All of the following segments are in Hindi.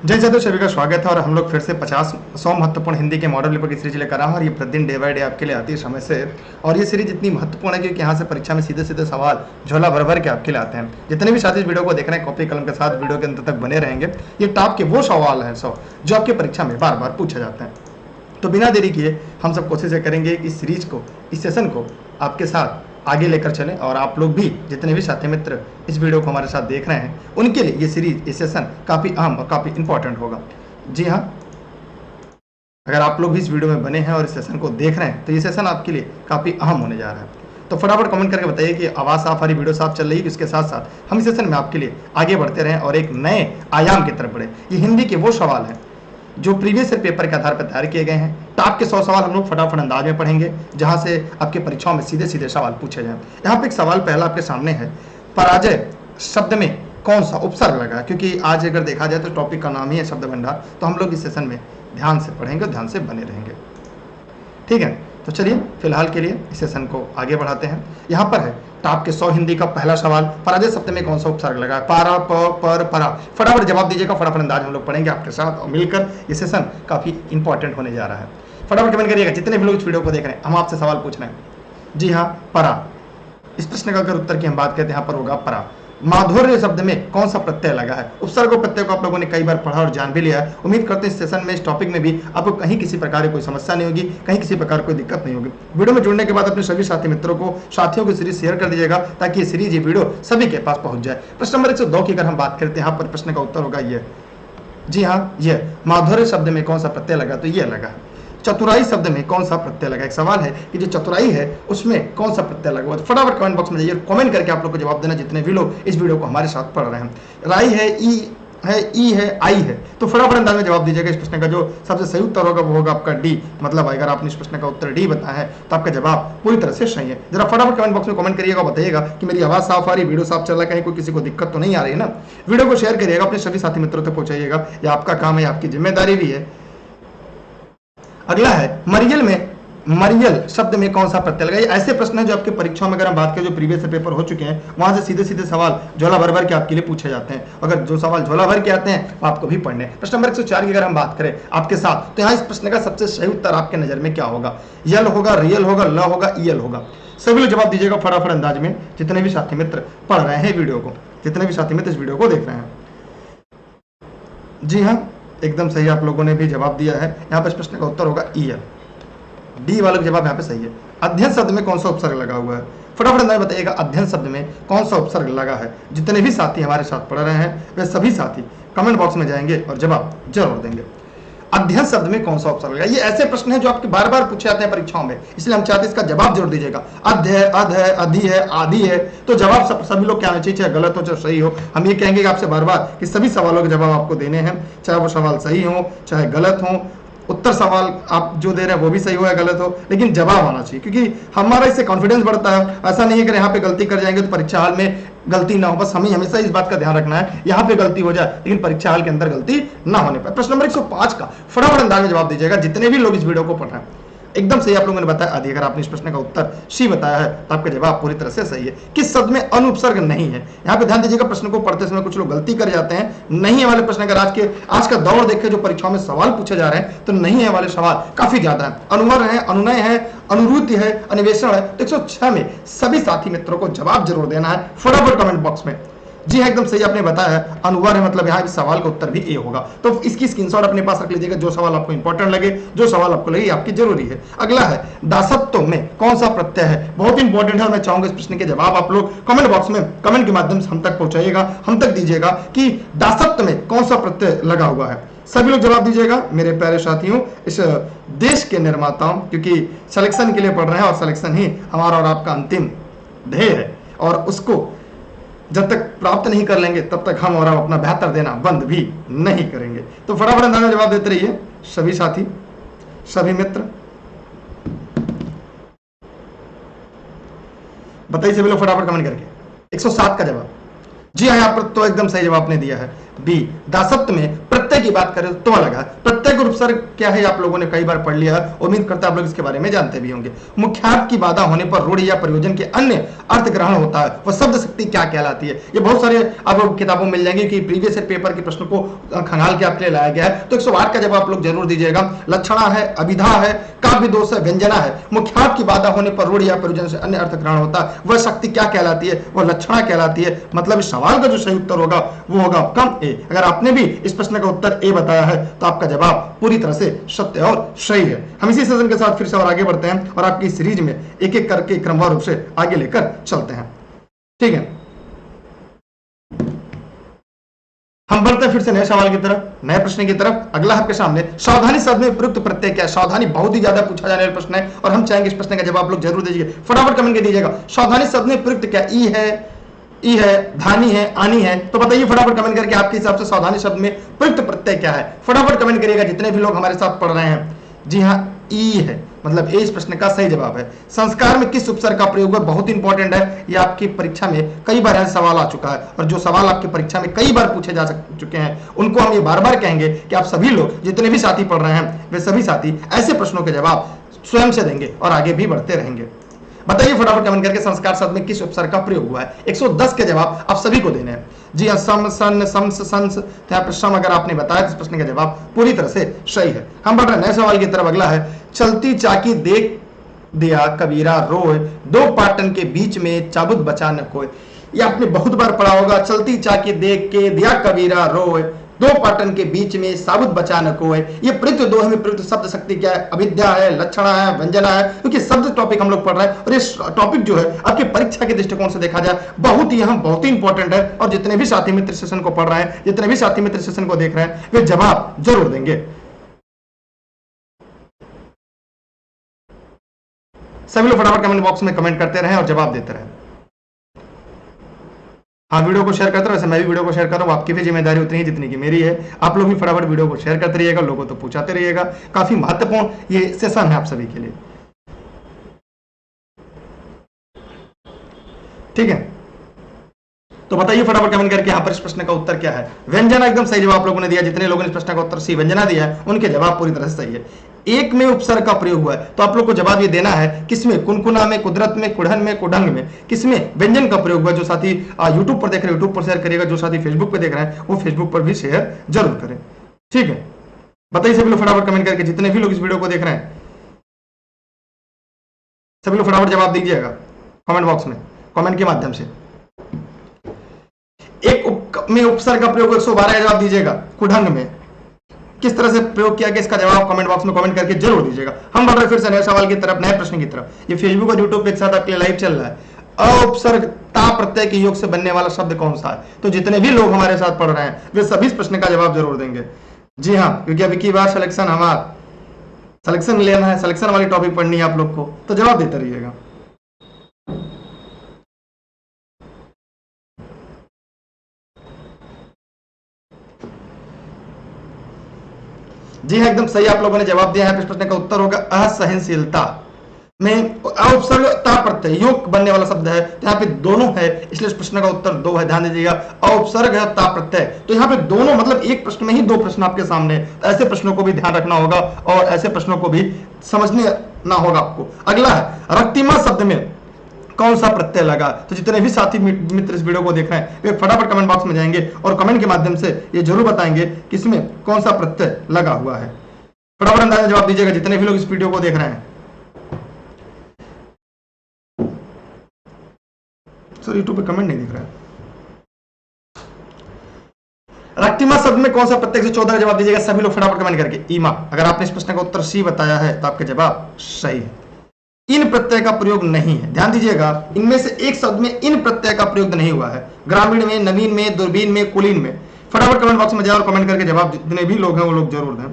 जय जय, तो सभी का स्वागत है। और हम लोग फिर से 50 महत्वपूर्ण हिंदी के मॉडल पेपर की सीरीज लेकर आए हैं और ये प्रतिदिन डे बाय डे आपके लिए आती है समय से। और ये सीरीज इतनी महत्वपूर्ण है क्योंकि यहाँ से परीक्षा में सीधे सीधे सवाल झोला भर भर के आपके लिए आते हैं। जितने भी साथी इस वीडियो को देख रहे हैं कॉपी कलम के साथ वीडियो के अंत तक बने रहेंगे। ये टॉप के वो सवाल हैं जो आपकी परीक्षा में बार बार पूछे जाते हैं। तो बिना देरी किए हम सब कोशिश करेंगे कि इस सीरीज को, इस सेशन को आपके साथ आगे लेकर चलें। और आप लोग भी, जितने भी साथी मित्र इस वीडियो को हमारे साथ देख रहे हैं, उनके लिए ये सीरीज, ये सेशन काफ़ी अहम और काफ़ी इंपॉर्टेंट होगा। जी हाँ, अगर आप लोग भी इस वीडियो में बने हैं और इस सेशन को देख रहे हैं तो ये सेशन आपके लिए काफ़ी अहम होने जा रहा है। तो फटाफट कमेंट करके बताइए कि आवाज़ साफ आ रही, वीडियो साफ चल रही है। इसके साथ साथ हम इस सेशन में आपके लिए आगे बढ़ते रहें और एक नए आयाम की तरफ बढ़े। ये हिंदी के वो सवाल हैं जो प्रीवियस ईयर पेपर के आधार पर तैयार किए गए हैं। टॉप के 100 सवाल हम लोग फटाफट अंदाज में पढ़ेंगे, जहां से आपके परीक्षाओं में सीधे सीधे सवाल पूछे जाएं। यहाँ पे एक सवाल पहला आपके सामने है, पराजय शब्द में कौन सा उपसर्ग लगा है? क्योंकि आज अगर देखा जाए तो टॉपिक का नाम ही है शब्द भंडार, तो हम लोग इस सेशन में ध्यान से पढ़ेंगे, ध्यान से बने रहेंगे। ठीक है, तो चलिए फिलहाल के लिए इस सेशन को आगे बढ़ाते हैं। यहाँ पर है टॉप के 100 हिंदी का पहला सवाल, पराजय शब्द में कौन सा उपसर्ग लगा है? पारा, प, पर, परा। फटाफट जवाब दीजिएगा, फटाफट अंदाज हम लोग पढ़ेंगे आपके साथ और मिलकर ये सेशन काफी इंपॉर्टेंट होने जा रहा है। फटाफट कमेंट करिएगा जितने भी लोग इस वीडियो को देख रहे हैं। हम आपसे सवाल पूछ रहे हैं। जी हाँ, परा। इस प्रश्न का अगर उत्तर की हम बात करते हैं, यहाँ पर होगा परा। माधुर्य शब्द में कौन सा प्रत्यय लगा है? उपसर्ग प्रत्यय को आप लोगों ने कई बार पढ़ा और जान भी लिया है। उम्मीद करते हैं इस सेशन में, इस टॉपिक में भी आपको कहीं किसी प्रकार की कोई समस्या नहीं होगी, कहीं किसी प्रकार कोई दिक्कत नहीं होगी। वीडियो में जुड़ने के बाद अपने सभी साथी मित्रों को, साथियों की सीरीज शेयर कर दीजिएगा ताकि ये सीरीज, ये वीडियो सभी के पास पहुंच जाए। प्रश्न नंबर 102 की अगर हम बात करते हैं, यहाँ पर प्रश्न का उत्तर होगा ये। जी हाँ, ये माधुर्य शब्द में कौन सा प्रत्यय लगा? तो ये लगा। चतुराई शब्द में कौन सा प्रत्यय लगा? एक सवाल है कि जो चतुराई है उसमें कौन सा प्रत्यय लगा हुआ? तो फटाफट कमेंट बॉक्स में जाइए, कमेंट करके आप लोग को जवाब देना, जितने भी लोग इस वीडियो को हमारे साथ पढ़ रहे हैं। राई है, ई है, ई है, आई है। तो फटाफट अंदाज में जवाब दीजिएगा। इस प्रश्न का जो सबसे सही उत्तर होगा वो होगा आपका डी। मतलब अगर आपने इस प्रश्न का उत्तर डी बताया है तो आपका जवाब पूरी तरह से सही है। जरा फटाफट कमेंट बॉक्स में कमेंट करिएगा, बताइएगा कि मेरी आवाज साफ आ रही, वीडियो साफ चल रहा है, कहीं कोई किसी को दिक्कत तो नहीं आ रही है ना। वीडियो को शेयर करिएगा, अपने सभी साथी मित्रों तक पहुंचाइएगा। ये आपका काम है, आपकी जिम्मेदारी भी है। अगला है मरियल में, मरियल शब्द में कौन सा प्रत्यय लगा? ये ऐसे प्रश्न है जो आपके परीक्षाओं में, अगर हम बात करें जो प्रीवियस पेपर हो चुके हैं, वहां से सीधे सीधे सवाल झोला भर भर के आपके लिए पूछे जाते हैं। अगर जो सवाल झोला भर के आते हैं वो आपको भी पढ़ने। प्रश्न नंबर 104 की अगर हम बात करें आपके साथ, तो यहाँ इस प्रश्न का सबसे सही उत्तर आपके नजर में क्या होगा? यल होगा, रियल होगा, ल होगा, ईल होगा? सभी लोग जवाब दीजिएगा फटाफट अंदाज में, जितने भी साथी मित्र पढ़ रहे हैं वीडियो को, जितने भी साथी मित्र इस वीडियो को देख रहे हैं। जी हाँ, एकदम सही आप लोगों ने भी जवाब दिया है। यहाँ पर इस प्रश्न का उत्तर होगा ईयर। डी वाला जवाब यहाँ पे सही है। अध्ययन शब्द में कौन सा उपसर्ग लगा हुआ है? फटाफट अंदाज बताइएगा, अध्ययन शब्द में कौन सा उपसर्ग लगा है? जितने भी साथी हमारे साथ पढ़ रहे हैं वे सभी साथी कमेंट बॉक्स में जाएंगे और जवाब जरूर देंगे। अध्ययन शब्द में कौन सा उपसर्ग लगा? ये ऐसे प्रश्न है जो आपके बार बार पूछे जाते हैं परीक्षाओं में, इसलिए हम चाहते हैं इसका जवाब जरूर दीजिएगा। अध है, अध है, अधि है, आदि है। तो जवाब सभी लोग क्या आना चाहिए, चाहे गलत हो चाहे सही हो। हम ये कहेंगे आपसे बार बार कि सभी सवालों के जवाब आपको देने हैं, चाहे वो सवाल सही हो चाहे गलत हो। उत्तर सवाल आप जो दे रहे हैं वो भी सही हो या गलत हो, लेकिन जवाब आना चाहिए, क्योंकि हमारा इससे कॉन्फिडेंस बढ़ता है। ऐसा नहीं है कि यहाँ पे गलती कर जाएंगे तो परीक्षा हाल में गलती ना हो। बस हमें हमेशा इस बात का ध्यान रखना है, यहाँ पे गलती हो जाए लेकिन परीक्षा हाल के अंदर गलती ना होने पाए। प्रश्न नंबर 105 का फटाफट अंदाज में जवाब दीजिएगा, जितने भी लोग इस वीडियो को पढ़ रहे हैं। एकदम सही आप लोगों ने बताया आदि। अगर आपने इस प्रश्न का उत्तर सी बताया है तो आपका जवाब पूरी तरह से सही है। किस शब्द में अनुपसर्ग नहीं है? यहाँ पे ध्यान दीजिएगा, प्रश्न को पढ़ते समय कुछ लोग गलती कर जाते हैं। नहीं है वाले प्रश्न, अगर आज का दौर देखें जो परीक्षाओं में सवाल पूछे जा रहे हैं तो नहीं है वाले सवाल काफी ज्यादा है। अनुवर है, अनुनय है, अनुरूति है, अन्वेषण है। तो 106 में सभी साथी मित्रों को जवाब जरूर देना है फटाफट कमेंट बॉक्स में। जी हाँ, एकदम सही आपने बताया है, अनुवर है, मतलब यहाँ इस सवाल का उत्तर भी ए होगा। तो इसकी स्क्रीनशॉट अपने पास रख लीजिएगा, जो सवाल आपको इंपॉर्टेंट लगे, जो सवाल आपको लगे आपकी जरूरी है। अगला है दासत्व में कौन सा प्रत्यय है? बहुत इंपॉर्टेंट है और मैं चाहूंगा इस प्रश्न के जवाब आप लोग कमेंट बॉक्स में कमेंट के माध्यम से हम तक पहुंचाइएगा, हम तक दीजिएगा कि दासत्व में कौन सा प्रत्यय लगा हुआ है। सभी लोग जवाब दीजिएगा मेरे प्यारे साथियों, इस देश के निर्माताओं, क्योंकि सिलेक्शन के लिए पढ़ रहे हैं और सिलेक्शन ही हमारा और आपका अंतिम ध्येय है, और उसको जब तक प्राप्त नहीं कर लेंगे तब तक हम और आप अपना बेहतर देना बंद भी नहीं करेंगे। तो फटाफट अंदाज में जवाब देते रहिए सभी साथी, सभी मित्र। बताइए सभी लोग फटाफट कमेंट करके 107 का जवाब। जी हाँ, यहाँ पर तो एकदम सही जवाब आपने दिया है। बी, दासत्व में प्रत्यय की बात करें तो अलग है। प्रत्यय का उपसर्ग क्या है आप लोगों ने कई बार पढ़ लिया है, उम्मीद करता है आप लोग इसके बारे में जानते भी होंगे। मुख्यार्थ की बाधा होने पर रूढ़ि या प्रयोजन के अन्य अर्थ ग्रहण होता है, वह शब्द शक्ति क्या कहलाती है। ये बहुत सारे आपको किताबों में मिल जाएंगे कि प्रीवियस पेपर के प्रश्नों को खंगाल के आपके लिए लाया गया है। तो 108 का जवाब आप लोग जरूर दीजिएगा। लक्षणा है, अभिधा है, काव्य दोष है, व्यंजना है। मुख्यार्थ की बाधा होने पर रूढ़ि या प्रयोजन से अन्य अर्थ ग्रहण होता है, वह शक्ति क्या कहलाती है, वह लक्षणा कहलाती है। मतलब इस सवाल का जो सही उत्तर होगा वो होगा ऑप्शन ए। अगर आपने भी इस प्रश्न का उत्तर ए बताया है तो आपका जवाब पूरी तरह से सत्य और सही है। हम इसी सेशन के साथ फिर से और आगे बढ़ते हैं और आपकी सीरीज में एक एक करके क्रमवार रूप से आगे लेकर चलते हैं। ठीक है, हम बढ़ते हैं फिर से नए सवाल की तरफ, नए प्रश्न की तरफ। अगला आपके सामने सावधानी शब्द में प्रयुक्त प्रत्यय क्या है। सावधानी बहुत ही ज्यादा पूछा जाने वाला प्रश्न है और हम चाहेंगे इस प्रश्न का जवाब आप लोग जरूर दीजिए। फटाफट कमेंट कर दीजिएगा। सावधानी शब्द में प्रयुक्त क्या, ई है, धानी है, आनी है। तो बताइए फटाफट कमेंट करके आपके हिसाब से सावधानी शब्द में प्रयुक्त प्रत्यय क्या है। फटाफट कमेंट करिएगा जितने भी लोग हमारे साथ पढ़ रहे हैं। जी हाँ, ई है, मतलब ए इस प्रश्न का सही जवाब है। संस्कार में किस उपसर्ग का प्रयोग है, बहुत इंपॉर्टेंट है। ये आपकी परीक्षा में कई बार ऐसा सवाल आ चुका है और जो सवाल आपकी परीक्षा में कई बार पूछे जा चुके हैं उनको हम ये बार बार कहेंगे कि आप सभी लोग जितने भी साथी पढ़ रहे हैं वे सभी साथी ऐसे प्रश्नों के जवाब स्वयं से देंगे और आगे भी बढ़ते रहेंगे। बताइए फटाफट कमेंट करके संस्कार शब्द में किस उपसर्ग का प्रयोग हुआ है। 110 के जवाब आप सभी को देने हैं। जी हाँ, सम, सन, शम्स, संस, यहाँ पर सम अगर आपने बताया तो इस प्रश्न का जवाब पूरी तरह से सही है। हम बढ़ रहे हैं नए सवाल की तरफ। अगला है, चलती चाकी देख दिया कबीरा रोए, दो पाटन के बीच में चाबुक बचा न कोई। ये आपने बहुत बार पढ़ा होगा। चलती चाकी देख के दिया कबीरा रोए, दो पाटन के बीच में साबुत बचा न कोई। ये प्रयुक्त दोहे में प्रयुक्त शब्द शक्ति क्या है, अविद्या है, लक्षणा है, व्यंजना है। क्योंकि शब्द टॉपिक हम लोग पढ़ रहे हैं और ये टॉपिक जो है आपके परीक्षा के दृष्टिकोण से देखा जाए बहुत ही इंपॉर्टेंट है। और जितने भी साथी मित्र सेशन को पढ़ रहे हैं, जितने भी साथी मित्र सेशन को देख रहे हैं, वे जवाब जरूर देंगे। सभी लोग फटाफट कमेंट बॉक्स में कमेंट करते रहें और जवाब देते रहें। हाँ, वीडियो को शेयर करते रहो। वैसे मैं भी वीडियो को शेयर कर रहा हूँ, आपकी भी जिम्मेदारी उतनी ही जितनी की मेरी है। आप लोग भी फटाफट वीडियो को शेयर करते रहिएगा, लोगों तो पूछाते रहिएगा। काफी महत्वपूर्ण ये सेशन है आप सभी के लिए। ठीक है, तो बताइए फटाफट कमेंट करके यहाँ पर इस प्रश्न का उत्तर क्या है। व्यंजना एकदम सही जवाब आप लोगों ने दिया। जितने लोगों ने इस प्रश्न का उत्तर सी व्यंजना दिया है उनके जवाब पूरी तरह से सही है। एक में उपसर्ग का प्रयोग हुआ है तो आप लोग को जवाब ये देना है किसमें, कुनकुना में, कुदरत में, कुढ़न में, कुढंग में, किसमें व्यंजन का प्रयोग हुआ। जो साथी यूट्यूब पर देख रहे हैं यूट्यूब पर शेयर करिएगा, जो साथी फेसबुक पर देख रहे हैं वो फेसबुक पर भी शेयर जरूर करें। ठीक है, बताइए सभी लोग फटाफट कमेंट करके, जितने भी लोग इस वीडियो को देख रहे हैं सभी लोग फटाफट जवाब दीजिएगा कमेंट बॉक्स में, कमेंट के माध्यम से। एक में उपसर्ग का प्रयोग 112 का जवाब दीजिएगा। कुढंग में किस तरह से प्रयोग किया गया इसका जवाब कमेंट बॉक्स में कमेंट करके जरूर दीजिएगा। हम बढ़ रहे फिर से नए सवाल की तरफ, नए प्रश्न की तरफ। ये फेसबुक और यूट्यूब के साथ आपके लाइव चल रहा है। अउपसर्ग ता प्रत्यय के योग से बनने वाला शब्द कौन सा है। तो जितने भी लोग हमारे साथ पढ़ रहे हैं वे सभी इस प्रश्न का जवाब जरूर देंगे। जी हाँ, क्योंकि अभी की बार सिलेक्शन लेना है, सिलेक्शन वाली टॉपिक पढ़नी है आप लोग को, तो जवाब देते रहिएगा। जी हाँ, एकदम सही आप लोगों ने जवाब दिया है। इस प्रश्न का उत्तर होगा असहनशीलता में उपसर्ग ता प्रत्यय योग बनने वाला शब्द है। तो यहाँ पे दोनों है, इसलिए इस प्रश्न का उत्तर 2 है। ध्यान दीजिएगा, उपसर्ग है ता प्रत्यय, तो यहाँ पे दोनों, मतलब एक प्रश्न में ही 2 प्रश्न आपके सामने। ऐसे प्रश्नों को भी ध्यान रखना होगा और ऐसे प्रश्नों को भी समझने ना होगा आपको। अगला है, रक्तिमा शब्द में कौन सा प्रत्यय लगा। तो जितने भी साथी मित्र इस वीडियो को देख रहे हैं वे फटाफट कमेंट बॉक्स में जाएंगे और कमेंट के माध्यम से ये जरूर बताएंगे कि इसमें कौन सा प्रत्यय लगा हुआ है। फटाफट अंदाजा जवाब दीजिएगा जितने भी लोग इस वीडियो को देख रहे हैं। सर यूट्यूब पे कमेंट नहीं दिख रहा है। रक्तिमा शब्द में कौन सा प्रत्यय से 14 का जवाब दीजिएगा सभी लोग फटाफट कमेंट करके। ईमा, अगर आपने इस प्रश्न का उत्तर सी बताया है तो आपका जवाब सही है। इन प्रत्यय का प्रयोग नहीं है। ध्यान दीजिएगा, इनमें से एक शब्द में इन प्रत्यय का प्रयोग नहीं हुआ है। ग्रामीण में, नवीन में, दूरबीन में, कुलीन में। फटाफट कमेंट बॉक्स में जाए और कमेंट करके जवाब जितने भी लोग हैं वो लोग जरूर दें।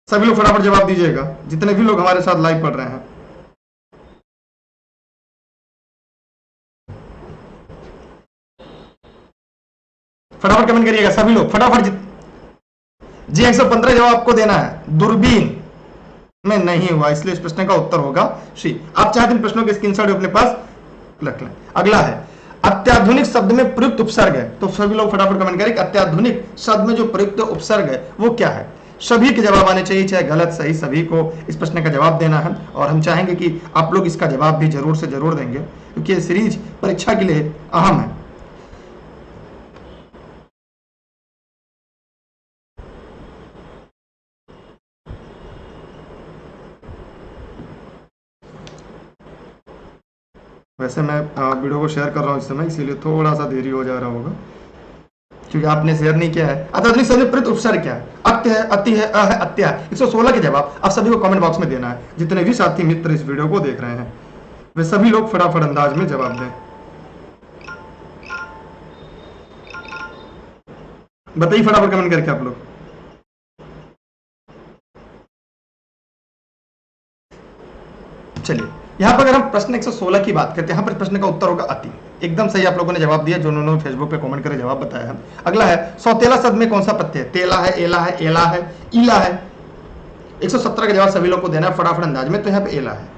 सभी लोग फटाफट जवाब दीजिएगा जितने भी लोग हमारे साथ लाइव पढ़ रहे हैं। फटाफट कमेंट करिएगा सभी लोग फटाफट। जी 115 जवाब आपको देना है। दूरबीन में नहीं हुआ, इसलिए इस प्रश्न का उत्तर होगा सी। आप चाहते हैं प्रश्नों के स्क्रीनशॉट अपने पास रख लें। अगला है, अत्याधुनिक शब्द में प्रयुक्त उपसर्ग है, तो सभी लोग फटाफट कमेंट करें कि अत्याधुनिक शब्द में जो प्रयुक्त उपसर्ग है वो क्या है। सभी के जवाब आने चाहिए, चाहे गलत सही, सभी को इस प्रश्न का जवाब देना है और हम चाहेंगे कि आप लोग इसका जवाब भी जरूर से जरूर देंगे क्योंकि ये सीरीज परीक्षा के लिए अहम है। वैसे मैं वीडियो को शेयर कर रहा हूँ इस समय, इसीलिए थोड़ा सा देरी हो जा रहा होगा क्योंकि आपने शेयर नहीं किया है। अत्याधुनिक शब्द में प्रयुक्त उपसर्ग क्या है? अत्य है, अति है, अ है, अत्या है। 116 के जवाब आप सभी को कमेंट बॉक्स में देना है। जितने भी साथी मित्र इस वीडियो को देख रहे हैं वे सभी लोग फटाफट अंदाज में जवाब दें। बताइए फटाफट कमेंट करके आप लोग। चलिए यहाँ पर अगर हम प्रश्न 116 की बात करते हैं, यहाँ पर प्रश्न का उत्तर होगा अति। एकदम सही आप लोगों ने जवाब दिया, जो उन्होंने फेसबुक पे कमेंट करके जवाब बताया है। अगला है सौतेला शब्द में कौन सा प्रत्यय है? तेला है, एला है, एला है, ईला है। 117 का जवाब सभी लोग को देना है फटाफट अंदाज में, तो यहाँ पे एला है,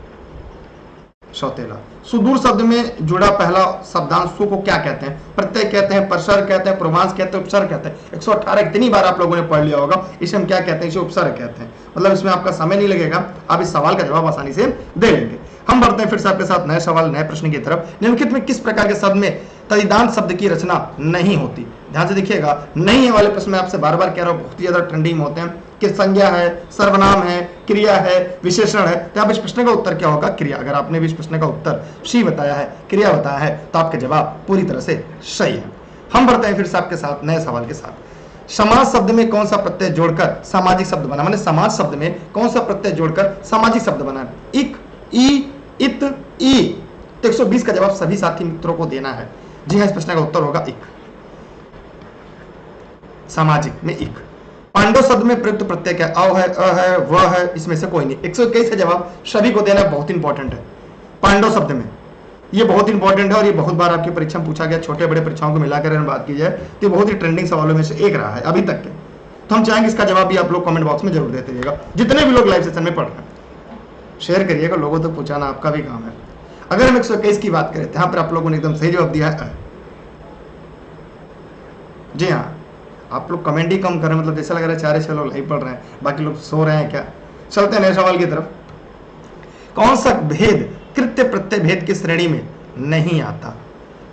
सौतेला। सुदूर शब्द में जुड़ा पहला शब्दांशों को क्या कहते हैं? प्रत्यय कहते हैं, प्रसर्ग कहते हैं, पूर्वांश कहते हैं, उपसर्ग कहते हैं। 118 इतनी बार आप लोगों ने पढ़ लिया होगा, इसे हम क्या कहते हैं? इसे उपसर्ग कहते हैं। मतलब इसमें आपका समय नहीं लगेगा, आप इस सवाल का जवाब आसानी से दे लेंगे। हम बढ़ते हैं फिर से आपके साथ नए सवाल, नए प्रश्न की तरफ। निम्नलिखित में किस प्रकार के शब्द में तदिदांत शब्द की रचना नहीं होती? ध्यान से देखिएगा, नहीं है वाले प्रश्न में आपसे बार बार कह रहा हूं, बहुत ही ज्यादा ट्रेंडिंग होते हैं कि संज्ञा है, सर्वनाम है, क्रिया है, विशेषण है। तो आप इस प्रश्न का उत्तर क्या होगा? क्रिया। अगर आपने भी इस प्रश्न का उत्तर सी बताया है, क्रिया बताया है, तो आपका जवाब पूरी तरह से सही है। हम बढ़ते हैं फिर से आपके साथ नए सवाल के साथ। समाज शब्द में कौन सा प्रत्यय जोड़कर सामाजिक शब्द बना? माने समाज शब्द में कौन सा प्रत्यय जोड़कर सामाजिक शब्द बना? इक, ई, इत, ई। तो 120 का जवाब सभी साथी मित्रों को देना है। जी हाँ, इस प्रश्न का उत्तर होगा इक, सामाजिक में इक। पांडव शब्द में प्रयुक्त प्रत्यय क्या? अ है, अ है, व है, इसमें से कोई नहीं। 121 का जवाब सभी को देना बहुत इंपॉर्टेंट है। पांडव शब्द में ये बहुत इंपॉर्टेंट है और ये बहुत बार आपकी परीक्षा में पूछा गया। छोटे बड़े परीक्षाओं को मिलाकर बात की जाए तो ये बहुत ही ट्रेंडिंग सवालों में से एक रहा है अभी तक के। तो हम चाहेंगे इसका जवाब भी आप लोग कमेंट बॉक्स में जरूर देते रहिएगा, जितने भी लोग लाइव सेशन में पढ़ रहे हैं। शेयर करिएगा, लोगों तक पहुंचाना आपका भी काम है। अगर हम 121 की बात करें तो यहाँ पर आप लोगों ने एकदम सही जवाब दिया है। जी हाँ, आप लोग कमेंट ही कम करें, मतलब जैसा लग रहा है 4-6 लोग लाइव पढ़ रहे हैं, बाकी लोग सो रहे हैं क्या। चलते हैं नए सवाल की तरफ। कौन सा भेद कृत्य प्रत्यय भेद की श्रेणी में नहीं आता?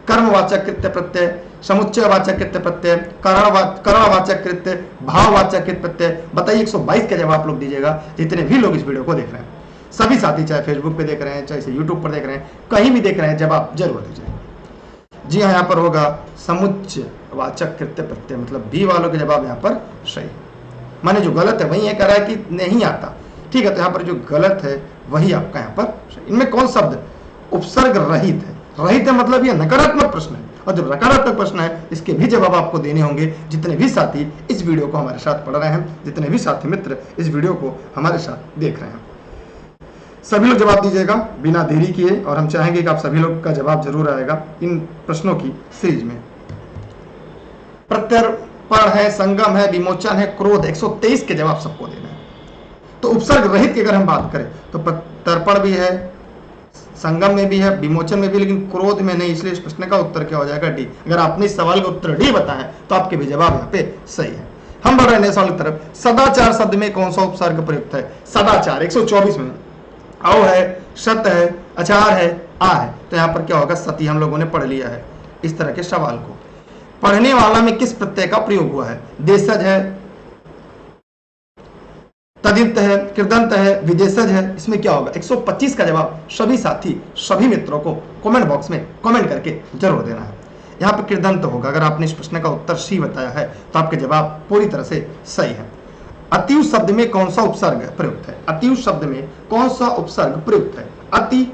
कर्मवाचक कृत्य प्रत्यय, समुच्चयवाचक कृत्य प्रत्यय, करणवाचक कृत्य, भाववाचक कृत्य प्रत्यय। बताइए 122 का जवाब आप लोग दीजिएगा, जितने भी लोग इस वीडियो को देख रहे हैं। सभी साथी चाहे फेसबुक पे देख रहे हैं, चाहे इसे यूट्यूब पर देख रहे हैं, कहीं भी देख रहे हैं, जवाब जरूर दीजिए। जी हाँ, यहाँ पर होगा समुच्चयवाचक कृत्य प्रत्यय, मतलब बी वालों के जवाब यहाँ पर सही। माने जो गलत है वही ये कह रहा है कि नहीं आता, ठीक है, तो यहाँ पर जो गलत है वही आपका यहाँ पर। इनमें कौन शब्द उपसर्ग रहित है? रहित है मतलब ये नकारात्मक प्रश्न है, और जब नकारात्मक प्रश्न है इसके भी जवाब आपको देने होंगे। जितने भी साथी इस वीडियो को हमारे साथ पढ़ रहे हैं, जितने भी साथी मित्र इस वीडियो को हमारे साथ देख रहे हैं, सभी लोग जवाब दीजिएगा बिना देरी किए। और हम चाहेंगे कि आप सभी लोग का जवाब जरूर आएगा इन प्रश्नों की सीरीज में। प्रत्यर्पण है, संगम है, विमोचन है, क्रोध। 123 के जवाब सबको देना है। तो उपसर्ग रहित की अगर हम बात करें तो प्रत्यर्पण भी है, संगम में भी है, विमोचन में भी, लेकिन क्रोध में नहीं। इसलिए इस प्रश्न का उत्तर क्या हो जाएगा? डी। अगर आपने इस सवाल का उत्तर डी बताया तो आपके भी जवाब यहाँ पे सही है। हम बढ़ रहे हैं सवाल की तरफ। सदाचार शब्द में कौन सा उपसर्ग प्रयुक्त है? सदाचार 124 में औ है, सत है, अचार है, आ है। तो यहाँ पर क्या होगा? सती हम लोगों ने पढ़ लिया है। इस तरह के सवाल को पढ़ने वाला में किस प्रत्यय का प्रयोग हुआ है? देशज है, तदित है, कृदंत है, विदेशज है। इसमें क्या होगा? 125 का जवाब सभी साथी सभी मित्रों को कमेंट बॉक्स में कमेंट करके जरूर देना है। यहाँ पर कृदंत होगा। अगर आपने इस प्रश्न का उत्तर सी बताया है तो आपके जवाब पूरी तरह से सही है। अतिव शब्द में कौन सा उपसर्ग प्रयुक्त है? अतिव शब्द में कौन सा उपसर्ग प्रयुक्त है? अति,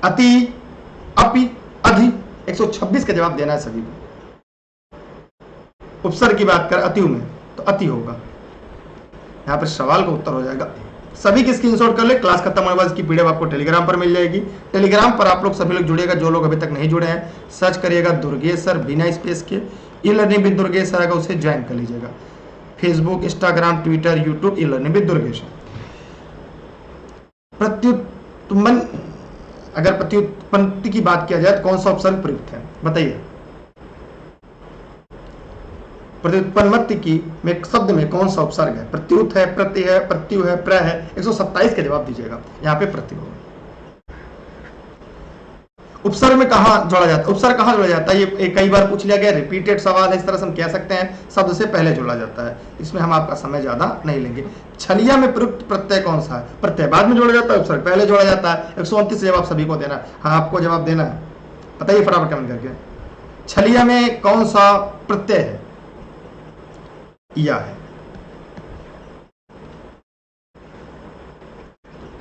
अति, अपि, अधि। 126 का जवाब देना है सभी को। उपसर्ग की बात करें अतिव में तो अति होगा। यहाँ पर सवाल का उत्तर हो जाएगा। सभी की स्क्रीनशॉट कर ले। क्लास खत्म होने बाद इसकी पीडीएफ आपको टेलीग्राम पर मिल जाएगी। टेलीग्राम पर आप लोग सभी लोग जुड़िएगा। जो लोग अभी तक नहीं जुड़े हैं, सर्च करिएगा दुर्गेश सर बिना स्पेस के। E learning with Durgesh sir आएगा, उसे ज्वाइन कर लीजिएगा। Facebook, Instagram, Twitter, YouTube, e learning with Durgesh. प्रत्युत्पन्न अगर प्रत्युत्पत्ति की बात किया जाए तो कौन सा उपसर्ग प्रयुक्त है, बताइए। प्रत्युत्पन्नति की में शब्द में कौन सा उपसर्ग है? प्रत्युत है, प्रत्यय है, प्रत्यु है, प्र है। 127 का जवाब दीजिएगा, यहाँ पे प्रत्यु होगा। उपसर्ग में कहां जोड़ा जाता है? उपसर्ग कहां जोड़ा जाता है? ये कई बार पूछ लिया गया, रिपीटेड सवाल है, इस तरह से हम कह सकते हैं शब्द से पहले जोड़ा जाता है। इसमें हम आपका समय ज्यादा नहीं लेंगे। छलिया में प्रयुक्त प्रत्यय कौन सा है? प्रत्यय बाद में जोड़ा जाता है, उपसर्ग पहले जोड़ा जाता है। 129 जवाब सभी को देना है। हाँ, आपको जवाब देना है, बताइए फटाफट कमेंट करके। छलिया में कौन सा प्रत्यय है? या है।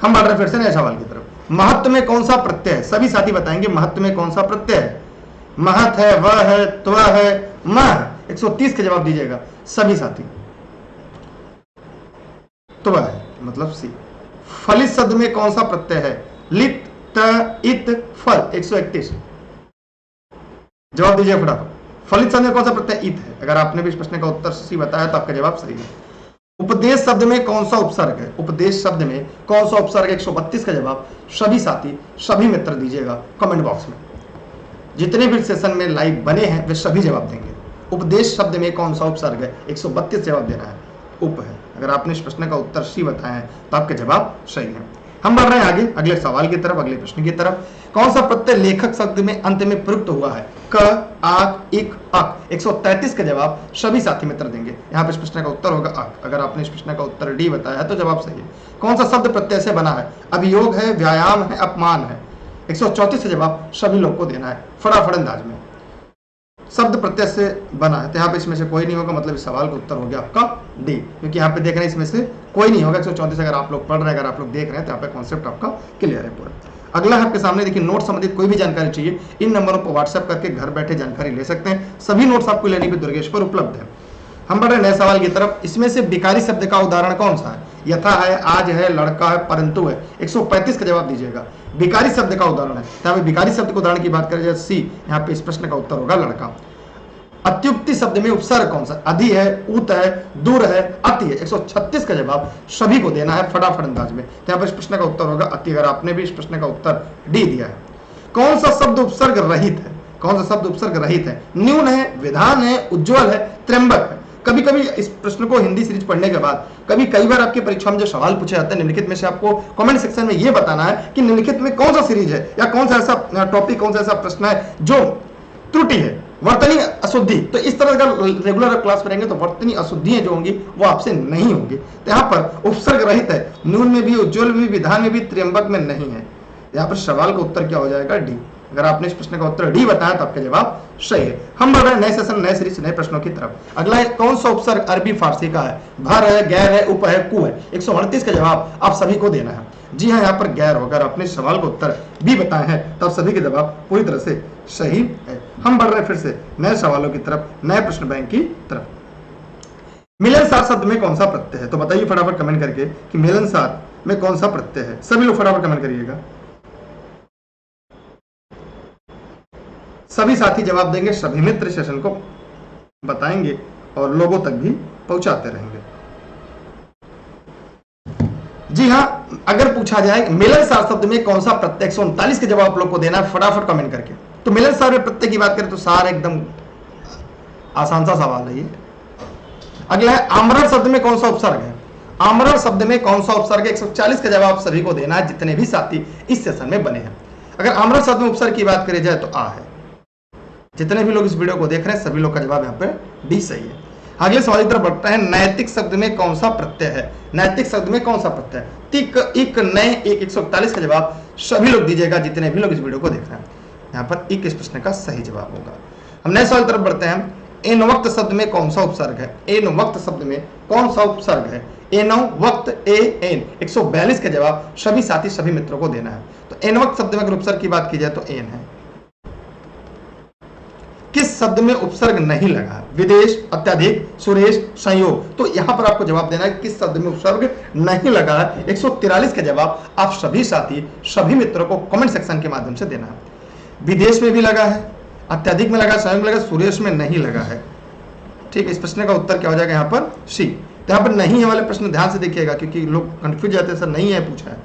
हम बढ़ रहे फिर से नए सवाल की तरफ। महत्व में कौन सा प्रत्यय है? सभी साथी बताएंगे महत्व में कौन सा प्रत्यय है। महत है, वह है, त्व है, म है। 130 के जवाब दीजिएगा सभी साथी। त्व है मतलब सी। फलित शब्द में कौन सा प्रत्यय है? लित, त, इत, फल। 131 जवाब दीजिए फटाफट। फलित शब्द में कौन सा प्रत्यय? इत है। अगर आपने भी इस प्रश्न का उत्तर सी बताया तो आपका जवाब सही है। उपदेश शब्द में कौन सा उपसर्ग है? उपदेश शब्द में कौन सा उपसर्ग? 132 का जवाब सभी साथी सभी मित्र दीजिएगा कमेंट बॉक्स में। जितने भी सेशन में लाइव बने हैं वे सभी जवाब देंगे। उपदेश शब्द में कौन सा उपसर्ग है? 132 जवाब देना है, उप है। अगर आपने इस प्रश्न का उत्तर सी बताया है तो आपके जवाब सही है। हम बढ़ रहे हैं आगे अगले सवाल की तरफ, अगले प्रश्न की तरफ। कौन सा प्रत्यय लेखक शब्द में अंत में प्रयुक्त हुआ है? क, आक, इक, अक। 133 का जवाब सभी साथी मित्र देंगे। यहाँ पे इस प्रश्न का उत्तर होगा अक। अगर आपने इस प्रश्न का उत्तर डी बताया है तो जवाब सही है। कौन सा शब्द प्रत्यय से बना है? अभियोग है, व्यायाम है, अपमान है। 134 का जवाब सभी लोग को देना है फटाफट अंदाज में। शब्द प्रत्यय से बना है तो यहाँ पे इसमें से कोई नहीं होगा, मतलब इस सवाल का उत्तर हो गया आपका डी, क्योंकि यहाँ पे देख रहे हैं इसमें से कोई नहीं होगा। 134 अगर आप लोग पढ़ रहे हैं, अगर आप लोग देख रहे हैं तो यहाँ पे कॉन्सेप्ट आपका क्लियर है पूरा। अगला है आपके सामने, देखिए नोट संबंधित कोई भी जानकारी चाहिए इन नंबरों पर व्हाट्सएप करके घर बैठे जानकारी ले सकते हैं। सभी नोट्स आपको लेने पे दुर्गेश पर उपलब्ध है। हम बढ़ रहे नए सवाल की तरफ। इसमें से विकारी शब्द का उदाहरण कौन सा है? यथा है, आज है, लड़का है, परंतु है। 135 का जवाब दीजिएगा। विकारी शब्द का उदाहरण है, यहाँ पे विकारी शब्द के उदाहरण की बात करें जाए सी, यहाँ पे इस प्रश्न का उत्तर होगा लड़का। अत्युक्ति शब्द में उपसर्ग कौन सा? अधि है, उत है, दूर है, अति है। 136 का जवाब सभी को देना है फटाफट अंदाज में। यहाँ पर इस प्रश्न का उत्तर होगा अति। अगर आपने भी इस प्रश्न का उत्तर डी दिया है। कौन सा शब्द उपसर्ग रहित है? कौन सा शब्द उपसर्ग रहित है? न्यून है, विधान है, उज्ज्वल है, त्र्यंबक है। कभी कभी इस प्रश्न को हिंदी सीरीज पढ़ने के बाद कई बार आपकी परीक्षा में जो सवाल पूछे जाते हैं निम्नलिखित में से, आपको कमेंट सेक्शन में ये बताना है कि निम्नलिखित में कौन सा सीरीज है या कौन सा ऐसा टॉपिक, कौन सा ऐसा प्रश्न है जो त्रुटि है, वर्तनी अशुद्धि। तो इस तरह का रेगुलर क्लास में रहेंगे तो वर्तनी अशुद्धियां जो होंगी वो आपसे नहीं होंगी। तो यहाँ पर उपसर्ग रहित है, न्यून में भी, उज्ज्वल में भी, विधान में भी, त्र्यंबक में नहीं है। यहाँ पर सवाल का उत्तर क्या हो जाएगा? डी। अगर आपने इस प्रश्न का उत्तर डी बताया तो आपका जवाब सही है। हम बढ़ रहे हैं नए सेशन, नए सीरीज, नए प्रश्नों की तरफ। अगला है कौन सा उपसर्ग अरबी फारसी का है? भर है, गैर है, उप है, कु है। 138 का जवाब आप सभी को देना है। जी हाँ, यहाँ पर गैर होगा। अगर आपने सवाल का उत्तर बी बताए हैं तो आप सभी के जवाब पूरी तरह से सही है। हम बढ़ रहे हैं फिर से नए सवालों की तरफ, नए प्रश्न बैंक की तरफ। मिलनसार शब्द में कौन सा प्रत्यय है? तो बताइए फटाफट कमेंट करके कि मिलनसार में कौन सा प्रत्यय है। सभी लोग फटाफट कमेंट करिएगा। सभी साथी जवाब देंगे, सभी मित्र सेशन को बताएंगे और लोगों तक भी पहुंचाते रहेंगे। जी हाँ, अगर पूछा जाए मिलनसार शब्द में कौन सा प्रत्यय, 139 के जवाब आप लोग को देना है फटाफट कमेंट करके। तो मिलनसार में प्रत्यय की बात करें तो सार एकदम आसान सा सवाल है ये। अगला है आमरण शब्द में कौन सा उपसर्ग है? आमरण शब्द में कौन सा उपसर्ग है? 140 का जवाब सभी को देना है जितने भी साथी इस सेशन में बने हैं। अगर आमरण शब्द में उपसर्ग की बात करी जाए तो आ है। जितने भी लोग इस वीडियो को देख रहे हैं सभी लोग का जवाब यहाँ पे डी सही है। अगले सवाल की तरफ बढ़ते हैं। नैतिक शब्द में कौन सा प्रत्यय है? नैतिक शब्द में कौन सा प्रत्यय है? तिक, इक, नय, एक। 141 का जवाब सभी लोग दीजिएगा जितने भी लोग इस वीडियो को देख रहे हैं। यहाँ पर इक इस प्रश्न का सही जवाब होगा। हम नए सवाल की तरफ बढ़ते हैं। एन वक्त शब्द में कौन सा उपसर्ग है? एन वक्त शब्द में कौन सा उपसर्ग है? एनो वक्त, ए एन। 142 का जवाब सभी साथी सभी मित्रों को देना है। तो एन वक्त शब्द में अगर उपसर्ग की बात की जाए तो एन है। किस शब्द में उपसर्ग नहीं लगा है? विदेश, अत्यधिक, सुरेश, संयोग। तो यहां पर आपको जवाब देना है किस शब्द में उपसर्ग नहीं लगा है। 143 का जवाब आप सभी साथी सभी मित्रों को कमेंट सेक्शन के माध्यम से देना है। विदेश में भी लगा है, अत्यधिक में लगा, संयोग में लगा, सुरेश में नहीं लगा है। ठीक है, इस प्रश्न का उत्तर क्या हो जाएगा यहाँ पर? सी। तो यहाँ पर नहीं है वाले प्रश्न ध्यान से देखिएगा क्योंकि लोग कंफ्यूज जाते हैं, सर नहीं है पूछा है।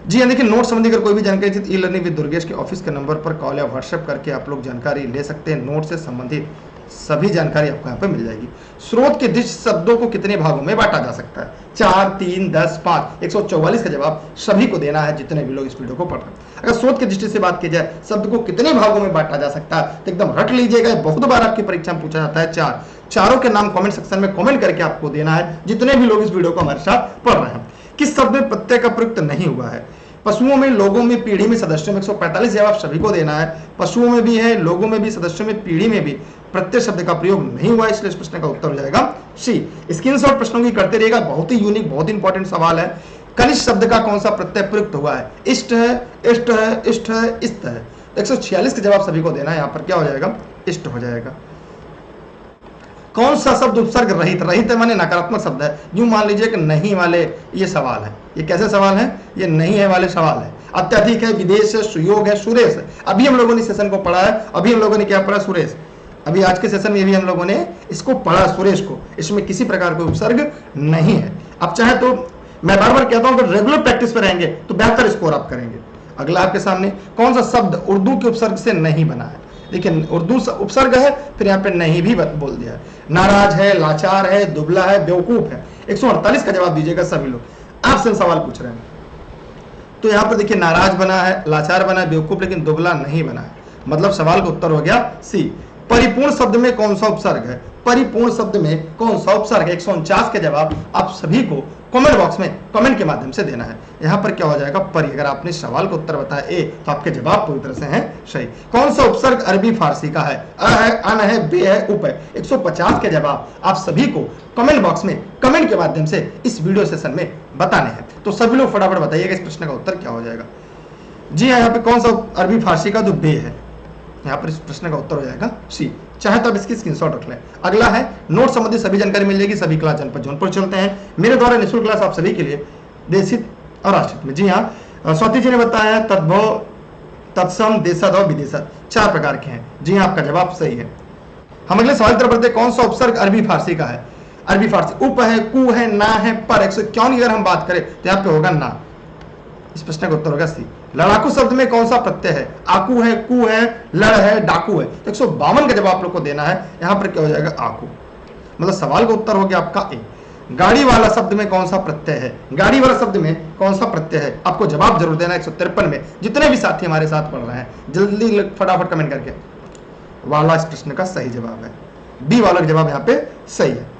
जी हाँ, देखिए नोट संबंधी अगर कोई भी जानकारी चाहिए ई लर्निंग विद दुर्गेश के ऑफिस के नंबर पर कॉल या व्हाट्सएप करके आप लोग जानकारी ले सकते हैं। नोट से संबंधित सभी जानकारी आपको यहाँ पे मिल जाएगी। स्रोत के दिश शब्दों को कितने भागों में बांटा जा सकता है? 4, 3, 10, 5। 144 का जवाब सभी को देना है जितने भी लोग इस वीडियो को पढ़ रहे हैं। अगर स्रोत की दृष्टि से बात की जाए शब्द को कितने भागों में बांटा जा सकता है तो एकदम रट लीजिएगा, बहुत बार आपकी परीक्षा में पूछा जाता है। 4 चारों के नाम कमेंट सेक्शन में कमेंट करके आपको देना है जितने भी लोग इस वीडियो को हमारे साथ पढ़ रहे हैं। किस शब्द में प्रत्यय का प्रयुक्त नहीं हुआ है? पशुओं में, लोगों में, पीढ़ी में, सदस्यों में। 145 जवाब सभी को देना है। पशुओं में भी है, लोगों में भी, सदस्यों में, पीढ़ी में भी प्रत्यय शब्द का प्रयोग नहीं हुआ, इसलिए इस प्रश्न का उत्तर हो जाएगा सी। स्क्रीनशॉट प्रश्नों की करते रहिएगा, बहुत ही यूनिक, बहुत इंपॉर्टेंट सवाल है। कनिष्ठ शब्द का कौन सा प्रत्यय प्रयुक्त हुआ है? इष्ट है, इष्ट है, इष्ट है, इष्ट है। 146 का जवाब सभी को देना है, यहाँ पर क्या हो जाएगा? इष्ट हो जाएगा। कौन सा शब्द उपसर्ग रहित? रहित है माने नकारात्मक शब्द है। यूं मान लीजिए कि नहीं वाले ये सवाल है। ये कैसे सवाल है? ये नहीं है वाले सवाल है। अत्यधिक है, विदेश है, सुयोग है, सुरेश है। अभी हम लोगों ने सेशन को पढ़ा है। अभी हम लोगों ने क्या पढ़ा? सुरेश। अभी आज के सेशन में भी हम लोगों ने इसको पढ़ा, सुरेश को। इसमें किसी प्रकार का उपसर्ग नहीं है। अब चाहे तो मैं बार बार कहता हूं कि रेगुलर प्रैक्टिस पे रहेंगे तो बेहतर स्कोर आप करेंगे। अगला आपके सामने कौन सा शब्द उर्दू के उपसर्ग से नहीं बना है? लेकिन उर्दू उपसर्ग है, फिर यहाँ पे नहीं भी बोल दिया है। नाराज है, लाचार है, दुबला है, बेवकूफ है। 148 का जवाब दीजिएगा सभी लोग। आपसे सवाल पूछ रहे हैं तो यहाँ पर देखिए नाराज बना है, लाचार बना है, बेवकूफ, लेकिन दुबला नहीं बना है। मतलब सवाल का उत्तर हो गया सी। परिपूर्ण शब्द में कौन सा उपसर्ग है? परिपूर्ण शब्द में कौन सा उपसर्ग है? 149 के जवाब आप सभी को कमेंट बॉक्स में कमेंट के माध्यम से देना है। यहाँ पर क्या हो जाएगा? परि। अगर आपने सवाल का उत्तर बताया ए तो आपके जवाब पूरी तरह से हैं सही। कौन सा उपसर्ग अरबी फारसी का है? अ है, अन है, बे है, उप है। 150 के जवाब आप सभी को कमेंट बॉक्स में कमेंट के माध्यम से इस वीडियो सेशन में बताने हैं। तो सभी लोग फटाफट बताइएगा इस प्रश्न का उत्तर क्या हो जाएगा। जी हाँ, यहाँ पे कौन सा अरबी फारसी का? जो बे है। यहाँ पर इस प्रश्न का उत्तर हो जाएगा सी। चाहे तो आप इसकी स्क्रीनशॉट रख लें। अगला है नोट संबंधी सभी जानकारी मिल जाएगी सभी क्लास जनपद जौनपुर। चलते हैं मेरे द्वारा निःशुल्क क्लास आप सभी के लिए देशित और राष्ट्रित में। जी हाँ, स्वाति जी ने बताया तद्भव, तत्सम, देशद और विदेशद 4 प्रकार के हैं। जी हाँ, आपका जवाब सही है। हम अगले सवाल तरफ बढ़ते हैं। कौन सा उपसर्ग अरबी फारसी का है? अरबी फारसी उप है, कु है, ना है, पर। 151 अगर हम बात करें तो यहाँ पे होगा ना। इस प्रश्न का उत्तर होगा सी। लड़ाकू शब्द में कौन सा प्रत्यय है? आकू है, कु है, लड़ है, डाकू है। 152 का जवाब आप लोग को देना है। यहाँ पर क्या हो जाएगा? आकू। मतलब सवाल का उत्तर हो गया आपका ए। गाड़ी वाला शब्द में कौन सा प्रत्यय है? गाड़ी वाला शब्द में कौन सा प्रत्यय है? आपको जवाब जरूर देना है 153 में। जितने भी साथी हमारे साथ पढ़ रहे हैं जल्दी फटाफट कमेंट करके। वाला इस प्रश्न का सही जवाब है। बी वाला का जवाब यहाँ पे सही है।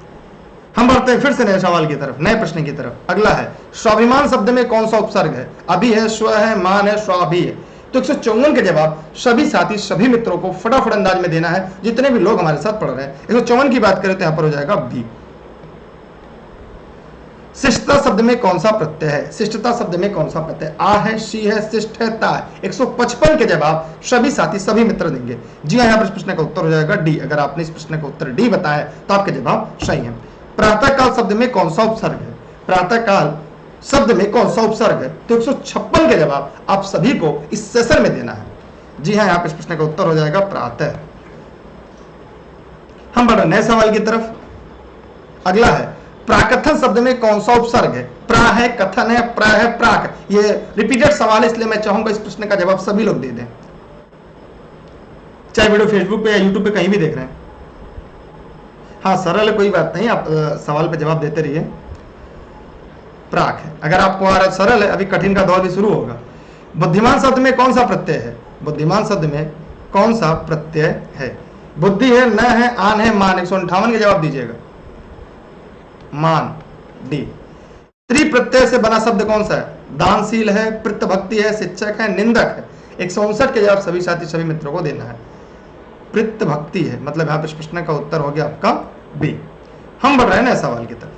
हम बढ़ते हैं फिर से नए सवाल की तरफ, नए प्रश्न की तरफ। अगला है स्वाभिमान शब्द में कौन सा उपसर्ग है? अभी है, स्व है, मान है, स्वाभि है। तो 154 के जवाब सभी साथी सभी मित्रों को फटाफट अंदाज में देना है जितने भी लोग हमारे साथ पढ़ रहे हैं। 154 की बात करें तो यहां पर हो जाएगा बी। शिष्टता शब्द में कौन सा प्रत्यय है? शिष्टता शब्द में कौन सा प्रत्यय? आ है, शी है, शिष्ट है, ता है। 155 के जवाब सभी साथी सभी मित्र देंगे। जी हाँ, यहाँ पर इस प्रश्न का उत्तर हो जाएगा डी। अगर आपने इस प्रश्न का उत्तर डी बताया तो आपके जवाब सही है। प्रातःकाल शब्द में कौन सा उपसर्ग है? प्रातःकाल शब्द में कौन सा उपसर्ग है? तो 156 के जवाब आप सभी को इस सेशन में देना है। जी हाँ, यहाँ पे इस प्रश्न का उत्तर हो जाएगा प्रातः। हम बढ़े नए सवाल की तरफ। अगला है प्राकथन शब्द में कौन सा उपसर्ग है? प्रा है, कथन है, प्र है, प्राक। ये रिपीटेड सवाल है इसलिए मैं चाहूंगा इस प्रश्न का जवाब सभी लोग दे दें, चाहे वीडियो फेसबुक पे या यूट्यूब पे कहीं भी देख रहे हैं। हाँ, सरल है, कोई बात नहीं, आप सवाल पे जवाब देते रहिए। प्राक है। अगर आपको आ रहा सरल है, अभी कठिन का दौर भी शुरू होगा। बुद्धिमान शब्द में कौन सा प्रत्यय है? बुद्धिमान शब्द में कौन सा प्रत्यय है? बुद्धि है, न है, आन है, मान। 158 के जवाब दीजिएगा। मान, डी। त्रिप्रत्यय से बना शब्द कौन सा है? दानशील है, प्रितभक्ति है, शिक्षक है, निंदक है। 159 के जवाब सभी साथी सभी मित्रों को देना है। प्रितभक्ति है, मतलब यहाँ पे प्रश्न का उत्तर हो गया आपका बी। हम बढ़ रहे हैं नए सवाल की तरफ।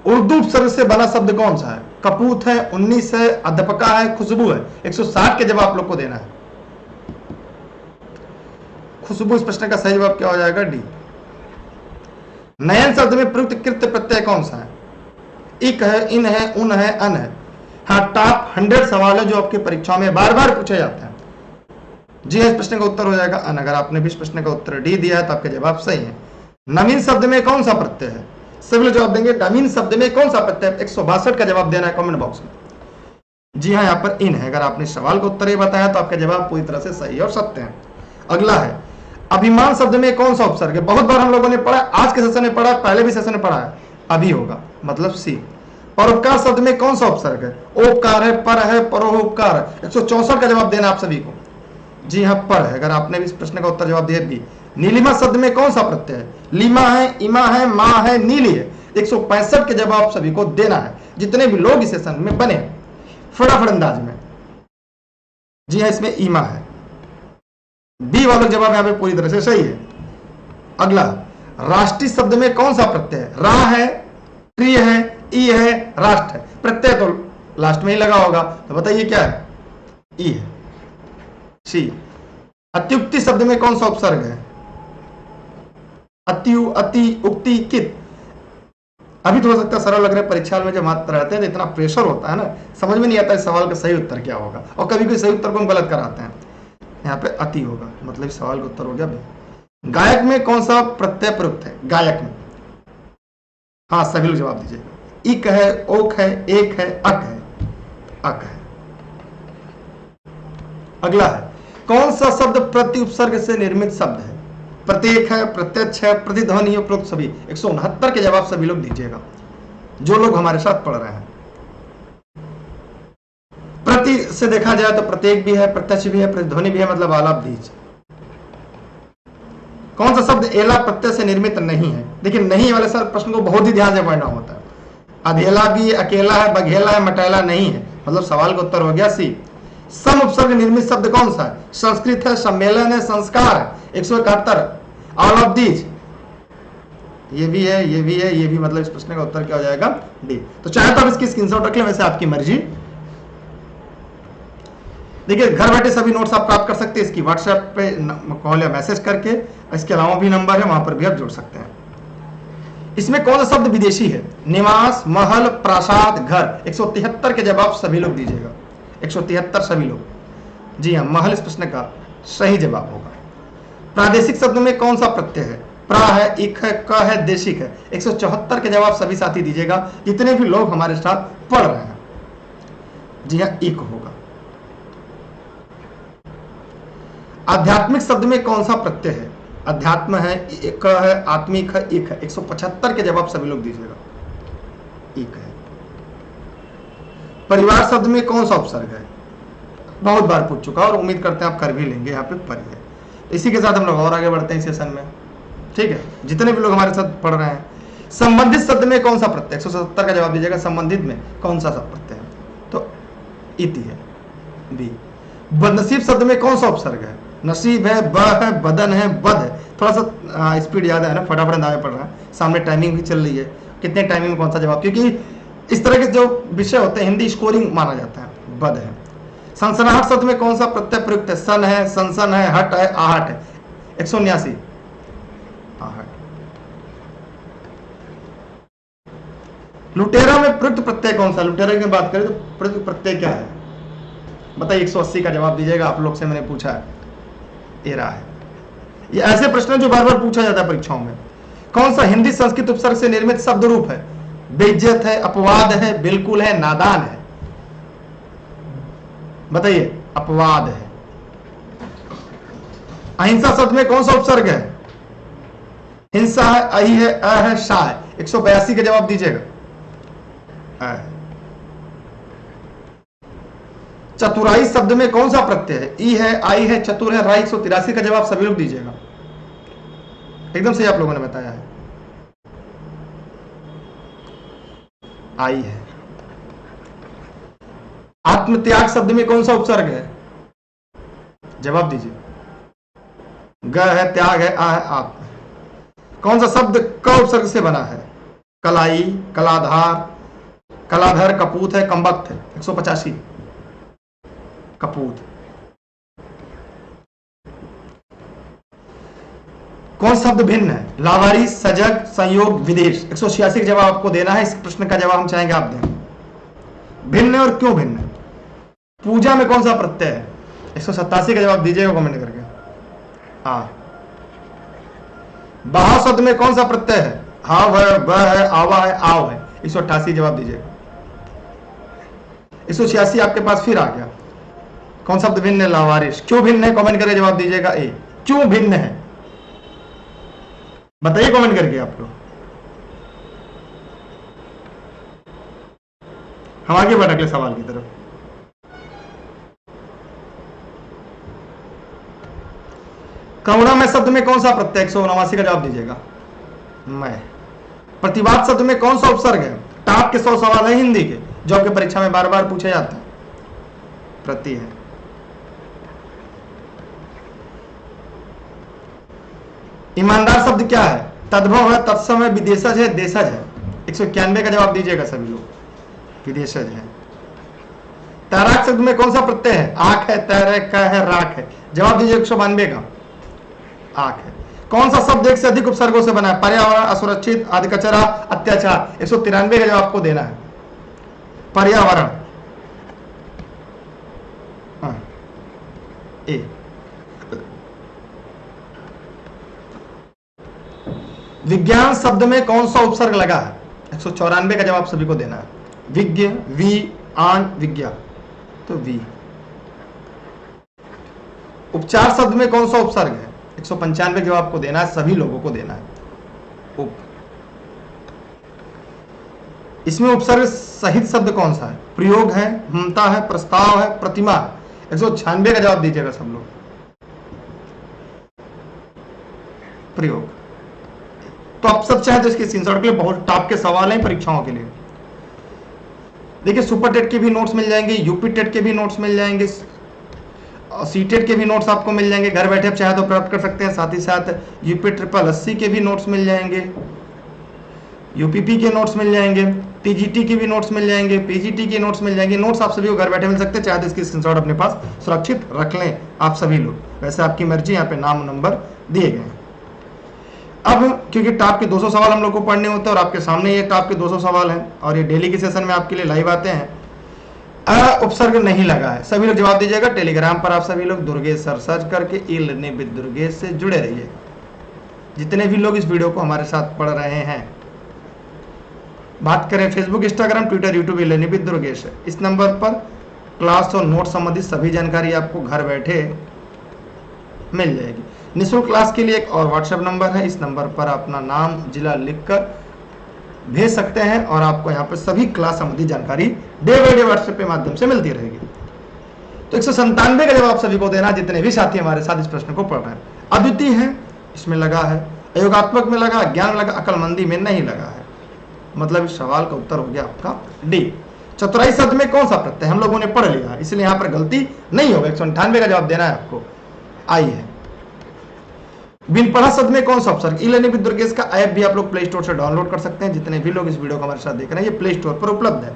उर्दू उपसर्ग से बना शब्द कौन सा है? कपूत है, 19 है, अध्यापका है, खुशबू है। 160 के जवाब आप लोग को देना है। खुशबू इस प्रश्न का सही जवाब क्या हो जाएगा? डी। नयन शब्द में प्रयुक्त कृत प्रत्यय कौन सा है? इक है, इन है, उन है, अन है। हाँ, टॉप 100 सवाल है जो आपके परीक्षाओं में बार बार पूछे जाते हैं। जी इस प्रश्न का उत्तर हो जाएगा अन। अगर आपने भी इस प्रश्न का उत्तर डी दिया है तो आपके जवाब सही है। नवीन शब्द में कौन सा प्रत्यय है? सभी लोग जवाब देंगे नवीन शब्द में कौन सा प्रत्यय है? 162 का जवाब देना है कमेंट बॉक्स में। जी हाँ, यहाँ पर इन है। अगर आपने सवाल का उत्तर ये बताया तो आपका जवाब पूरी तरह से सही और सत्य है। अगला है, अभिमान शब्द में कौन सा उपसर्ग है? बहुत बार हम लोगों ने पढ़ा, आज के सेशन में पढ़ा, पहले भी सेशन में पढ़ा है, अभी होगा, मतलब सी। परोपकार शब्द में कौन सा उपसर्ग है? ओपकार है, पर है, परोपकार है। 164 का जवाब देना आप सभी को। जी हाँ, पर है। अगर आपने भी इस प्रश्न का उत्तर जवाब दिया भी। नीलिमा शब्द में कौन सा प्रत्यय है? लीमा है, इमा है, माँ है, नीली है। 165 के जवाब सभी को देना है, जितने भी लोग इस सेशन में बने फटाफट अंदाज में। जी हाँ, इसमें ईमा है। बी वाला जवाब यहाँ पे पूरी तरह से सही है। अगला, राष्ट्रीय शब्द में कौन सा प्रत्यय है? रा है, प्रिय है, ई है, राष्ट्र है। प्रत्यय तो लास्ट में ही लगा होगा, तो बताइए क्या है? ई है, सी। अत्युक्ति शब्द में कौन सा उपसर्ग है? अत्यु, अति, उक्ति, कित। अभी तो हो सकता है सरल लग रहा है, परीक्षा में जब मात्र रहते हैं तो इतना प्रेशर होता है ना, समझ में नहीं आता इस सवाल का सही उत्तर क्या होगा, और कभी कोई सही उत्तर को हम गलत कराते हैं। यहाँ पे अति होगा, मतलब इस सवाल का उत्तर हो गया भी। गायक में कौन सा प्रत्यय प्रयुक्त है? गायक में, हाँ सभी लोग जवाब दीजिएगा। इक है, ओक है, एक है, अक है, अक है। अगला है, कौन सा शब्द प्रति उपसर्ग से निर्मित शब्द है? प्रत्येक है, प्रत्यक्ष है, प्रतिध्वनि, उपरोक्त सभी। 169 के जवाब सभी लोग दीजिएगा, जो लोग हमारे साथ पढ़ रहे हैं। प्रति से देखा जाए तो प्रत्येक भी है, प्रत्यक्ष भी है, प्रतिध्वनि भी है, मतलब आलाप दीज। कौन सा शब्द एला प्रत्यय से निर्मित नहीं है? देखिए, नहीं वाले सर प्रश्न को बहुत ही ध्यान से पढ़ना होता है। अधेला भी, अकेला है, बघेला है, मटेला नहीं है, मतलब सवाल का उत्तर हो गया सी। सम उपसर्ग निर्मित शब्द कौन सा है? संस्कृत है, सम्मेलन है, संस्कार है। 171 ऑल ऑफ दीज। ये भी है, ये भी है, ये भी, मतलब इस प्रश्न का उत्तर क्या हो जाएगा? डी। तो चाहे तो आप इसकी स्क्रीनशॉट रख लें, वैसे आपकी मर्जी। देखिए, घर बैठे सभी नोट्स आप प्राप्त कर सकते हैं इसकी व्हाट्सएप पे कॉल या मैसेज करके। इसके अलावा भी नंबर है, वहां पर भी आप जुड़ सकते हैं। इसमें कौन सा शब्द विदेशी है? निवास, महल, प्रासाद, घर। 173 के जवाब सभी लोग दीजिएगा, 173 सभी लोग। जी हाँ, महल इस प्रश्न का सही जवाब होगा। प्रादेशिक शब्द में कौन सा प्रत्यय है? प्रा है, इक है, क है, देशिक है। 174 के जवाब सभी साथी दीजिएगा, जितने भी लोग हमारे साथ पढ़ रहे हैं। जी हाँ, इक होगा। आध्यात्मिक शब्द में कौन सा प्रत्यय है? अध्यात्म है, एक है, आत्मिक है, एक है। 175 के जवाब सभी लोग दीजिएगा, एक है। परिवार शब्द में कौन सा उपसर्ग है? बहुत बार पूछ चुका और उम्मीद करते हैं आप कर भी लेंगे। यहाँ पे पर है। इसी के साथ हम लोग और आगे बढ़ते हैं इस सेशन में, ठीक है, जितने भी लोग हमारे साथ पढ़ रहे हैं। संबंधित शब्द में कौन सा प्रत्यय? 177 का जवाब दीजिएगा, संबंधित में कौन सा प्रत्यय है? तो इति है, बी। बदनसीब शब्द में कौन सा उपसर्ग है? नसीब है, ब है, बदन है, बद है। थोड़ा सा स्पीड ज्यादा है ना, फटाफट अंदाजा पड़ रहा है, सामने टाइमिंग भी चल रही है, कितने टाइमिंग में कौन सा जवाब, क्योंकि इस तरह के जो विषय होते हैं हिंदी स्कोरिंग माना जाता है। बद है। सनसनाहट शब्द में कौन सा प्रत्यय प्रयुक्त है? सन है, सनसन है, हट है, आहट है। 179 आहट। लुटेरा में प्रयुक्त प्रत्यय कौन सा? लुटेरा की बात करें तो प्रयुक्त प्रत्यय क्या है? बताइए, 180 का जवाब दीजिएगा। आप लोग से मैंने पूछा है, एरा है। ये ऐसे प्रश्न है जो बार बार पूछा जाता है परीक्षाओं में। कौन सा हिंदी संस्कृत उपसर्ग से निर्मित शब्द रूप है? बेइज्जत है, अपवाद है, बिल्कुल है, नादान है। बताइए, अपवाद है। अहिंसा शब्द में कौन सा उपसर्ग है? हिंसा है, अहि है, अ है, शा है। 182 के जवाब दीजिएगा, अ है। चतुराई शब्द में कौन सा प्रत्यय है? ई है, आई है, चतुर है, राई। 183 का जवाब सभी लोग दीजिएगा, एकदम सही आप लोगों ने बताया है, आई है। आत्मत्याग शब्द में कौन सा उपसर्ग है? जवाब दीजिए। ग है, त्याग है, आ है, आप। कौन सा शब्द क उपसर्ग से बना है? कलाई, कलाधार, कलाधर, कपूत है, कमबख्त है। 185 कपूत। कौन शब्द भिन्न है? लावारिस, सजग, संयोग, विदेश। 186 का जवाब आपको देना है। इस प्रश्न का जवाब हम चाहेंगे आप दें। भिन्न है और क्यों भिन्न है? पूजा में कौन सा प्रत्यय है? 187 का जवाब दीजिएगा कमेंट करके। हाँ। बहाव शब्द में कौन सा प्रत्यय है? हाव है, व है, आवा है, आव है। 188 जवाब दीजिएगा। 186 आपके पास फिर आ गया। कौन शब्द भिन्न है? लावारिश। क्यों भिन्न है? कमेंट करके जवाब दीजिएगा। ए, क्यों भिन्न है बताइए कमेंट करके आप लोग। हम आगे बढ़ अगले सवाल की तरफ। करुणा में शब्द में कौन सा प्रत्यय? 189 का जवाब दीजिएगा। मैं। प्रतिवाद शब्द में कौन सा उपसर्ग है? टाप के 100 सवाल है हिंदी के जो आपके परीक्षा में बार बार पूछे जाते हैं। प्रति है। ईमानदार शब्द क्या है? तद्भव है, तत्सम है, विदेशज है, देशज है। 191 का जवाब दीजिएगा सभी लोग। विदेशज है। तैराक शब्द में कौन सा प्रत्यय है? आख है, तैरक है, राख है। जवाब दीजिए 192 का। आख है। कौन सा शब्द एक से अधिक उपसर्गों से बना है? पर्यावरण, असुरक्षित, अधिकचरा, अत्याचार। 193 का जवाब आपको देना है। पर्यावरण। ए। विज्ञान शब्द में कौन सा उपसर्ग लगा है? 194 का जवाब सभी को देना है। विज्ञ, वी, आन, विज्ञा, तो वी। उपचार शब्द में कौन सा उपसर्ग है? 195 जवाब आपको देना है, सभी लोगों को देना है। उप। इसमें उपसर्ग सहित शब्द कौन सा है? प्रयोग है, ममता है, प्रस्ताव है, प्रतिमा है। 196 का जवाब दीजिएगा सब लोग। प्रयोग। तो आप सब चाहें तो इसके स्क्रीनशॉट के लिए बहुत टॉप के सवाल हैं परीक्षाओं के लिए। देखिए सुपर टेट के भी नोट्स मिल जाएंगे, यूपी टेट के भी नोट्स मिल जाएंगे, सीटेट के भी नोट्स आपको मिल जाएंगे। घर बैठे आप चाहे तो प्राप्त कर सकते हैं। साथ ही साथ यूपी 888 के भी नोट्स मिल जाएंगे, यूपीपी के नोट्स मिल जाएंगे, टीजीटी के भी नोट्स मिल जाएंगे, पीजीटी के नोट्स मिल जाएंगे। नोट्स आप सभी को घर बैठे मिल सकते हैं, चाहे तो इसकी स्क्रीनशॉट अपने पास सुरक्षित रख लें आप सभी लोग। वैसे आपकी मर्जी, यहाँ पे नाम नंबर दिए गए हैं। अब क्योंकि टॉप के 200 सवाल हम लोग को पढ़ने होते हैं और आपके सामने ये टॉप के 200 सवाल हैं और ये डेली के सेशन में आपके लिए लाइव आते हैं। उपसर्ग नहीं लगा है, सभी लोग जवाब दीजिएगा। टेलीग्राम पर आप सभी लोग दुर्गेश सर सर्च करके ई लर्निंग विद दुर्गेश से जुड़े रहिए। जितने भी लोग इस वीडियो को हमारे साथ पढ़ रहे हैं, बात करें Facebook, Instagram, Twitter, YouTube, e learning with Durgesh है। इस नंबर पर क्लास और नोट संबंधित सभी जानकारी आपको घर बैठे मिल जाएगी। निःशुल्क क्लास के लिए एक और व्हाट्सएप नंबर है, इस नंबर पर अपना नाम, जिला लिखकर भेज सकते हैं और आपको यहाँ पर सभी क्लास संबंधी जानकारी डे बाय डे व्हाट्सएप के माध्यम से मिलती रहेगी। तो 197 का जवाब सभी को देना, जितने भी साथी हमारे साथ इस प्रश्न को पढ़ रहे हैं। अद्वितीय है इसमें लगा है, योगात्मक में लगा, ज्ञान में लगा, अकलमंदी में नहीं लगा है। मतलब इस सवाल का उत्तर हो गया आपका डी। चतुराई शब्द में कौन सा प्रत्यय? हम लोगों ने पढ़ लिया है, इसलिए यहाँ पर गलती नहीं होगा। 198 का जवाब देना है आपको, आई है। बिन पढ़ा शब्द में कौन सा उपसर्ग? ई लर्निंग विद दुर्गेश का ऐप भी आप लोग प्ले स्टोर से डाउनलोड कर सकते हैं। जितने भी लोग इस वीडियो को हमारे साथ देख रहे हैं, ये प्ले स्टोर पर उपलब्ध है।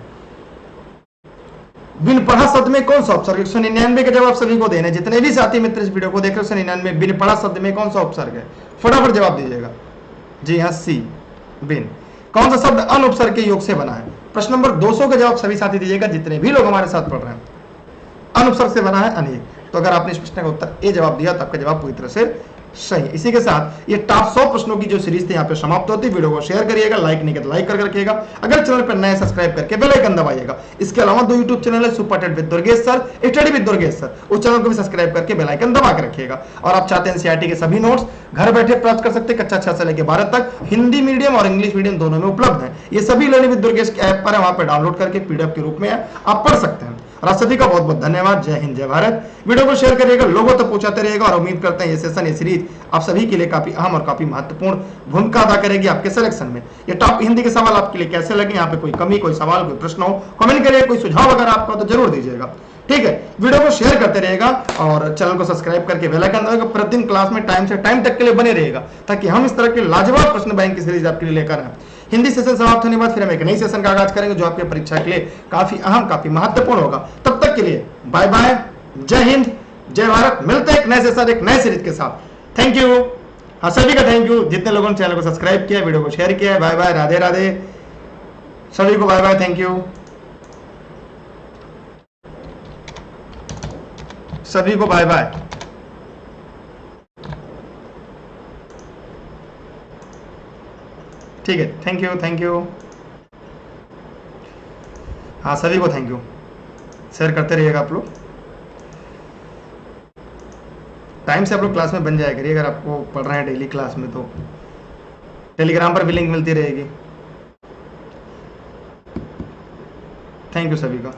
बिन पढ़ा शब्द में कौन सा उपसर्ग? 199 का जवाब सभी को देना है। जितने भी साथी मित्र इस वीडियो को देख रहे हैं, 199 बिन पढ़ा शब्द में कौन सा उपसर्ग है? फटाफट जवाब दीजिएगा। जी हाँ, सी, बिन। कौन सा शब्द अन उपसर्ग के योग से बना है? प्रश्न नंबर 200 का जवाब सभी साथी दीजिएगा, जितने भी लोग हमारे साथ पढ़ रहे हैं। अन उपसर्ग से बना है अनेक। तो अगर आपने इस प्रश्न का उत्तर ए जवाब दिया तो आपका जवाब पूरी तरह से सही। इसी के साथ ये टॉप 100 प्रश्नों की जो सीरीज थी यहाँ पे समाप्त होती है। वीडियो को शेयर करिएगा, लाइक नहीं किया तो लाइक कर रखिएगा। अगर चैनल पर नए सब्सक्राइब करके बेल आइकन दबाइएगा। इसके अलावा 2 यूट्यूब चैनल है, super TET with Durgesh sir, study with Durgesh sir, उस चैनल को भी सब्सक्राइब करके बेल आइकन दबा के रखिएगा। और आप चाहते हैं एनसीईआरटी के सभी नोट्स घर बैठे प्राप्त कर सकते हैं। कक्षा 6 से लेकर 12 तक हिंदी मीडियम और इंग्लिश मीडियम दोनों में उपलब्ध है। ये सभी लर्निंग विद दुर्गेश के ऐप पर है, वहां पर डाउनलोड करके पीडीएफ के रूप में आप पढ़ सकते हैं। और आप सभी का बहुत बहुत धन्यवाद। जय हिंद, जय भारत। वीडियो को शेयर करिएगा, लोगों तक पहुंचाते रहिएगा और उम्मीद करते हैं ये सेशन, ये सीरीज आप सभी के लिए काफी अहम और काफी महत्वपूर्ण भूमिका अदा करेगी आपके सिलेक्शन में। ये टॉप हिंदी के सवाल आपके लिए कैसे लगे? यहाँ पे कोई कमी, कोई सवाल, कोई प्रश्न हो कमेंट करिए। कोई सुझाव अगर आपका तो जरूर दीजिएगा, ठीक है। वीडियो को शेयर करते रहेगा और चैनल को सब्सक्राइब करके बेल आइकन दबाएगा। प्रतिदिन क्लास में टाइम से टाइम तक के लिए बने रहेगा, ताकि हम इस तरह के लाजवाब प्रश्न बैंक की सीरीज आपके लिए लेकर आए। हिंदी सेशन समाप्त होने के बाद फिर हम एक नई सेशन का आगाज करेंगे, जो आपके परीक्षा के लिए काफी अहम, काफी महत्वपूर्ण होगा। तब तक के लिए बाय बाय, जय हिंद, जय भारत। मिलते हैं एक नए सेशन, एक नए सीरीज के साथ। थैंक यू, हाँ सभी का थैंक यू, जितने लोगों ने चैनल को सब्सक्राइब किया, वीडियो को शेयर किया। बाय बाय, राधे राधे, सभी को बाय बाय, थैंक यू, सभी को बाय बाय। ठीक है, थैंक यू, थैंक यू, हाँ सभी को थैंक यू। शेयर करते रहिएगा आप लोग। टाइम से आप लोग क्लास में बन जाया करिए, अगर आपको पढ़ रहे हैं डेली क्लास में तो टेलीग्राम पर भी लिंक मिलती रहेगी। थैंक यू सभी का।